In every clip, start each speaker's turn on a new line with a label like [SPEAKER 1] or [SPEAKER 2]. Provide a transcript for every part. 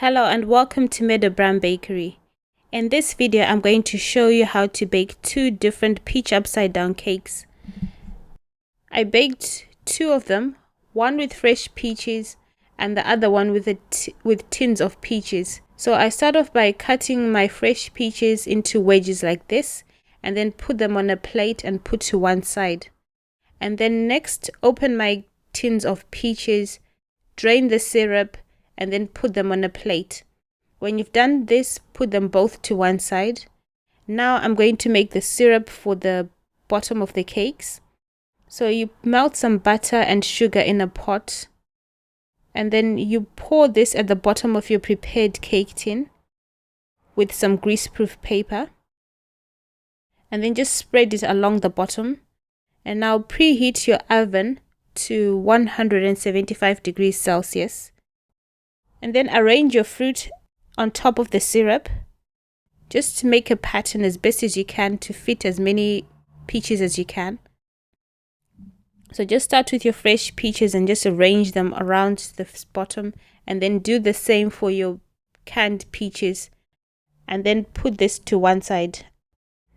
[SPEAKER 1] Hello and welcome to Meadow Bakery. In this video, I'm going to show you how to bake two different peach upside down cakes. I baked two of them, one with fresh peaches and the other one with tins of peaches. So I start off by cutting my fresh peaches into wedges like this and then put them on a plate and put to one side. And then next, open my tins of peaches, drain the syrup, and then put them on a plate. When you've done this, put them both to one side. Now I'm going to make the syrup for the bottom of the cakes. So you melt some butter and sugar in a pot, and then you pour this at the bottom of your prepared cake tin with some greaseproof paper, and then just spread it along the bottom. And now preheat your oven to 175 degrees Celsius. And then arrange your fruit on top of the syrup. Just make a pattern as best as you can to fit as many peaches as you can. So just start with your fresh peaches and just arrange them around the bottom, and then do the same for your canned peaches, and then put this to one side.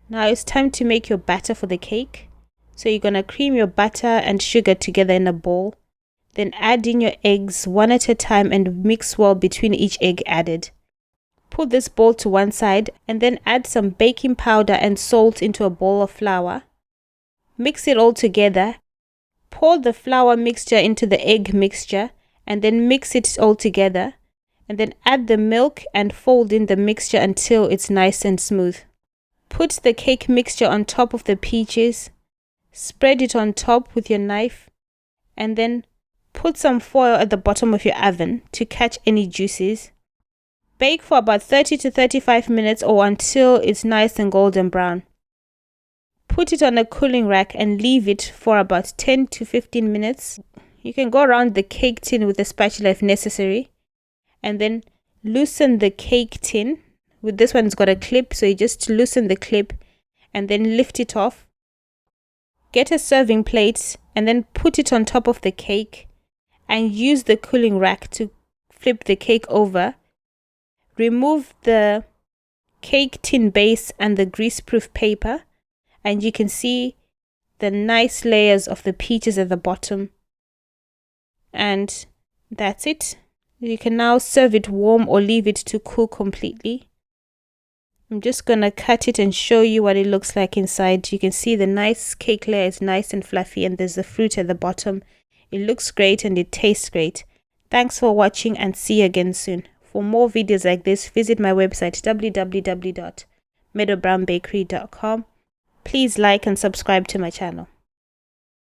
[SPEAKER 1] Now it's time to make your batter for the cake. So you're going to cream your butter and sugar together in a bowl. Then add in your eggs one at a time and mix well between each egg added. Put this bowl to one side and then add some baking powder and salt into a bowl of flour. Mix it all together. Pour the flour mixture into the egg mixture and then mix it all together. And then add the milk and fold in the mixture until it's nice and smooth. Put the cake mixture on top of the peaches. Spread it on top with your knife, and then put some foil at the bottom of your oven to catch any juices. Bake for about 30 to 35 minutes or until it's nice and golden brown. Put it on a cooling rack and leave it for about 10 to 15 minutes. You can go around the cake tin with a spatula if necessary, and then loosen the cake tin. With this one, it's got a clip, so you just loosen the clip and then lift it off. Get a serving plate and then put it on top of the cake and use the cooling rack to flip the cake over. Remove the cake tin base and the greaseproof paper, and you can see the nice layers of the peaches at the bottom. And that's it. You can now serve it warm or leave it to cool completely. I'm just going to cut it and show you what it looks like inside. You can see the nice cake layer is nice and fluffy, and there's the fruit at the bottom. It looks great and it tastes great. Thanks for watching and see you again soon. For more videos like this, visit my website www.meadowbakery.com. Please like and subscribe to my channel.